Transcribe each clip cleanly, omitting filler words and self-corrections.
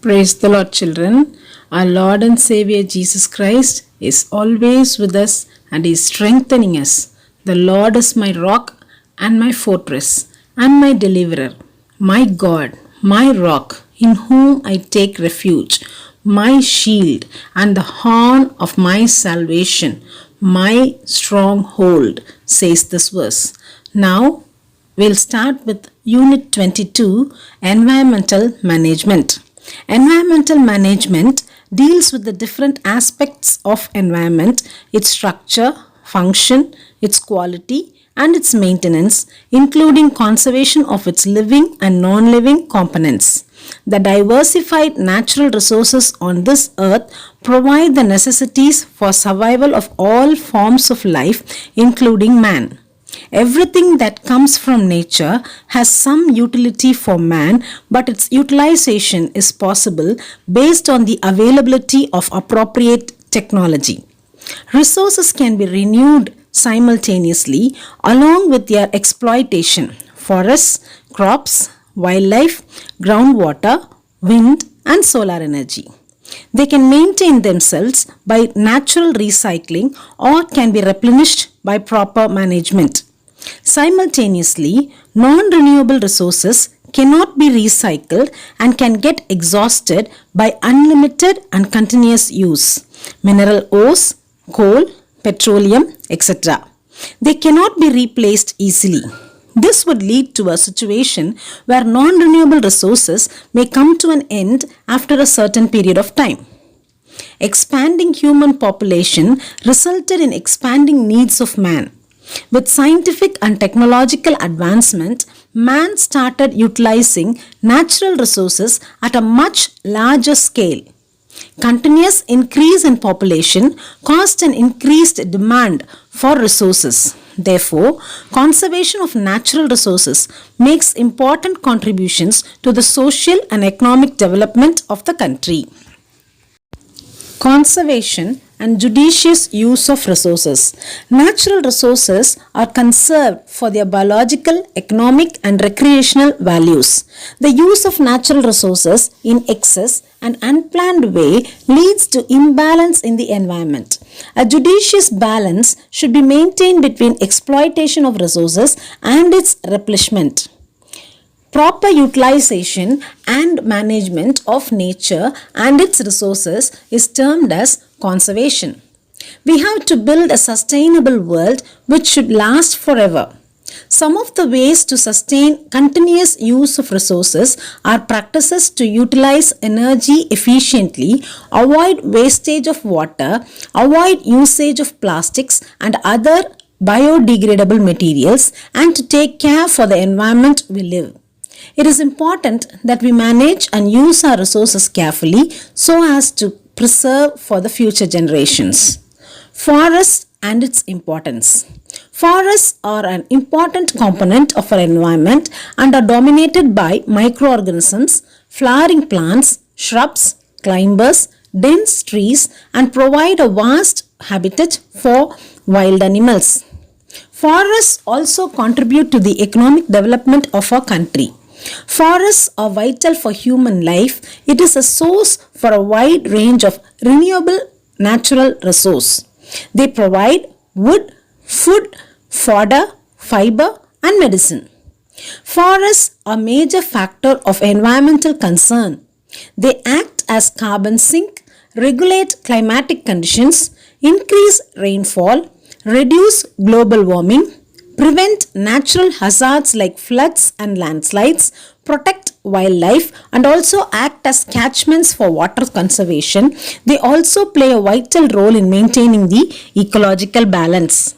Praise the Lord, children. Our Lord and Savior Jesus Christ is always with us and is strengthening us. The Lord is my rock and my fortress and my deliverer, my God, my rock, in whom I take refuge, my shield and the horn of my salvation, my stronghold, says this verse. Now, we'll start with Unit 22, Environmental Management. Environmental management deals with the different aspects of environment, its structure, function, its quality, and its maintenance, including conservation of its living and non-living components. The diversified natural resources on this earth provide the necessities for survival of all forms of life, including man. Everything that comes from nature has some utility for man, but its utilization is possible based on the availability of appropriate technology. Resources can be renewed simultaneously along with their exploitation. Forests, crops, wildlife, groundwater, wind, and solar energy. They can maintain themselves by natural recycling or can be replenished by proper management. Simultaneously, non-renewable resources cannot be recycled and can get exhausted by unlimited and continuous use. Mineral ores, coal, petroleum, etc. They cannot be replaced easily. This would lead to a situation where non-renewable resources may come to an end after a certain period of time. Expanding human population resulted in expanding needs of man. With scientific and technological advancement, man started utilizing natural resources at a much larger scale. Continuous increase in population caused an increased demand for resources. Therefore, conservation of natural resources makes important contributions to the social and economic development of the country. Conservation and judicious use of resources. Natural resources are conserved for their biological, economic, and recreational values. The use of natural resources in excess and unplanned way leads to imbalance in the environment. A judicious balance should be maintained between exploitation of resources and its replenishment. Proper utilization and management of nature and its resources is termed as conservation. We have to build a sustainable world which should last forever. Some of the ways to sustain continuous use of resources are practices to utilize energy efficiently, avoid wastage of water, avoid usage of plastics and other biodegradable materials, and to take care for the environment we live. It is important that we manage and use our resources carefully so as to preserve for the future generations. Forests and its importance. Forests are an important component of our environment and are dominated by microorganisms, flowering plants, shrubs, climbers, dense trees, and provide a vast habitat for wild animals. Forests also contribute to the economic development of our country. Forests are vital for human life. It is a source for a wide range of renewable natural resources. They provide wood, food, fodder, fiber, and medicine. Forests are a major factor of environmental concern. They act as carbon sink, regulate climatic conditions, increase rainfall, reduce global warming, prevent natural hazards like floods and landslides, protect wildlife, and also act as catchments for water conservation. They also play a vital role in maintaining the ecological balance.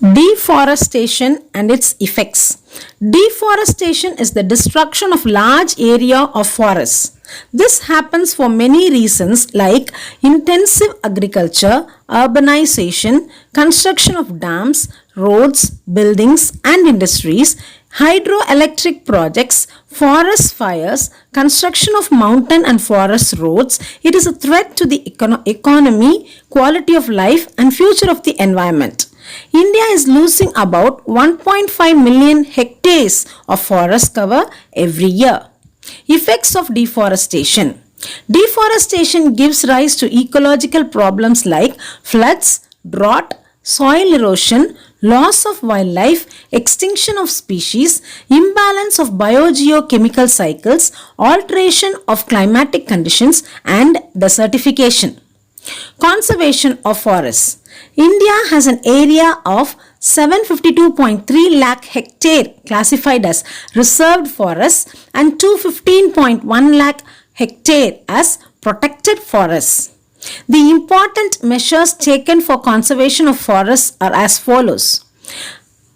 Deforestation and its effects. Deforestation is the destruction of large area of forests. This happens for many reasons like intensive agriculture, urbanization, construction of dams, roads, buildings and industries, hydroelectric projects, forest fires, construction of mountain and forest roads. It is a threat to the economy, quality of life and future of the environment. India is losing about 1.5 million hectares of forest cover every year. Effects of deforestation. Deforestation gives rise to ecological problems like floods, drought, soil erosion, loss of wildlife, extinction of species, imbalance of biogeochemical cycles, alteration of climatic conditions, and desertification. Conservation of forests. India has an area of 752.3 lakh hectare classified as reserved forests and 215.1 lakh hectare as protected forests. The important measures taken for conservation of forests are as follows.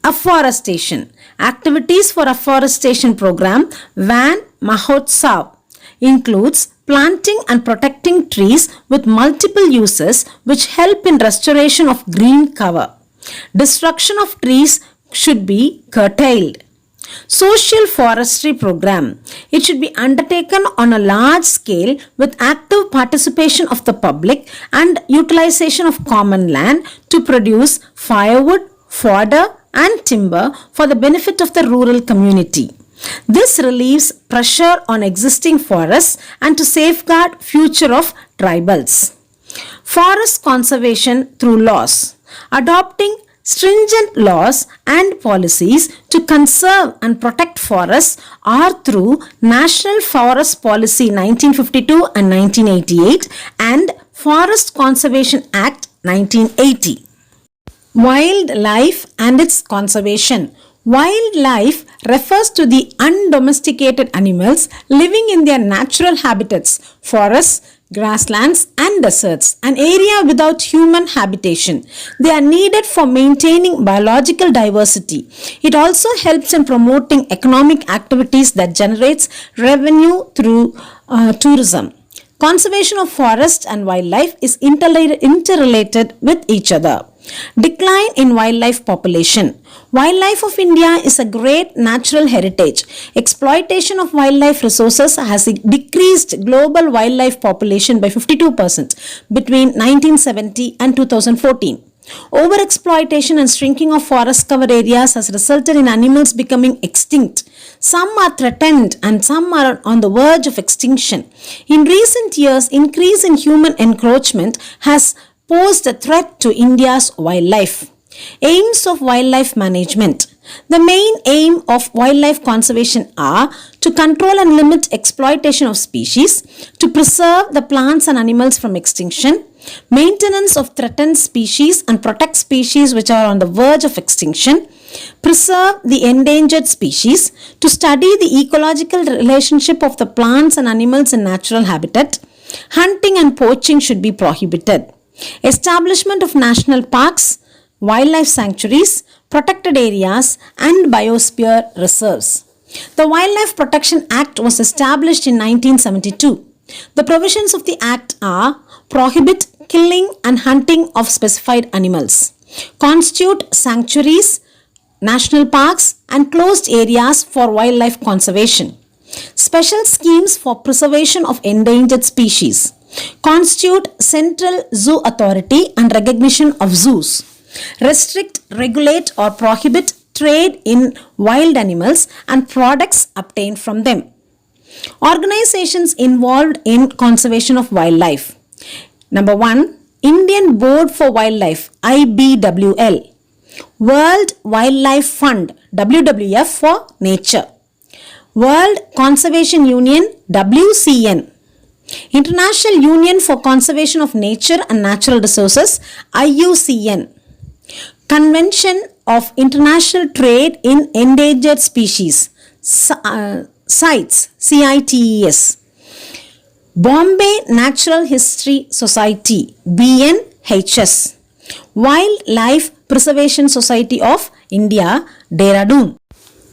Afforestation. Activities for afforestation program Van Mahotsav includes planting and protecting trees with multiple uses which help in restoration of green cover. Destruction of trees should be curtailed. Social forestry program. It should be undertaken on a large scale with active participation of the public and utilization of common land to produce firewood, fodder and timber for the benefit of the rural community. This relieves pressure on existing forests and to safeguard future of tribals. Forest conservation through laws. Adopting stringent laws and policies to conserve and protect forests are through National Forest Policy 1952 and 1988 and Forest Conservation Act 1980. Wildlife and its conservation. Wildlife refers to the undomesticated animals living in their natural habitats, forests, grasslands and deserts, an area without human habitation. They are needed for maintaining biological diversity. It also helps in promoting economic activities that generates revenue through tourism. Conservation of forest and wildlife is interrelated with each other. Decline in wildlife population. Wildlife of India is a great natural heritage. Exploitation of wildlife resources has decreased global wildlife population by 52% between 1970 and 2014. Overexploitation and shrinking of forest cover areas has resulted in animals becoming extinct. Some are threatened and some are on the verge of extinction. In recent years, increase in human encroachment has posed a threat to India's wildlife. Aims of wildlife management. The main aim of wildlife conservation are to control and limit exploitation of species, to preserve the plants and animals from extinction, maintenance of threatened species and protect species which are on the verge of extinction, preserve the endangered species, to study the ecological relationship of the plants and animals in natural habitat. Hunting and poaching should be prohibited. Establishment of national parks, wildlife sanctuaries, protected areas and biosphere reserves. The Wildlife Protection Act was established in 1972. The provisions of the Act are prohibit killing and hunting of specified animals, constitute sanctuaries, national parks and closed areas for wildlife conservation, special schemes for preservation of endangered species, constitute central zoo authority and recognition of zoos, restrict, regulate or prohibit trade in wild animals and products obtained from them. Organizations involved in conservation of wildlife. Number 1, Indian Board for Wildlife, IBWL. World Wildlife Fund, WWF for Nature. World Conservation Union, WCN. International Union for Conservation of Nature and Natural Resources, IUCN. Convention of International Trade in Endangered Species, CITES, CITES. Bombay Natural History Society, BNHS. Wildlife Preservation Society of India, Dehradun.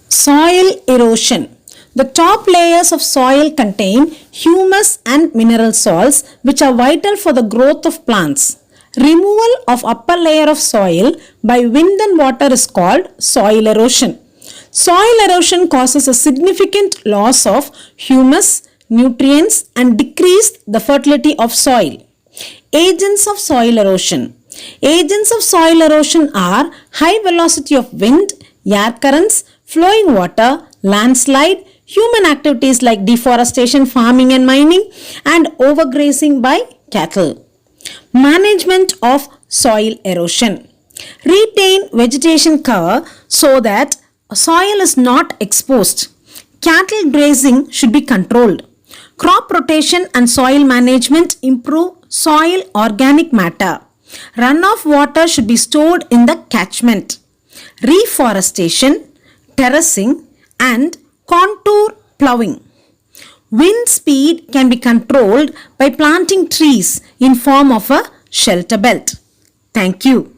Soil erosion. The top layers of soil contain humus and mineral salts which are vital for the growth of plants. Removal of upper layer of soil by wind and water is called soil erosion. Soil erosion causes a significant loss of humus, nutrients and decrease the fertility of soil. Agents of soil erosion. Agents of soil erosion are high velocity of wind, air currents, flowing water, landslide, human activities like deforestation, farming and mining, and overgrazing by cattle. Management of soil erosion. Retain vegetation cover so that soil is not exposed. Cattle grazing should be controlled. Crop rotation and soil management improve soil organic matter. Runoff water should be stored in the catchment. Reforestation, terracing and contour ploughing. Wind speed can be controlled by planting trees in form of a shelter belt. Thank you.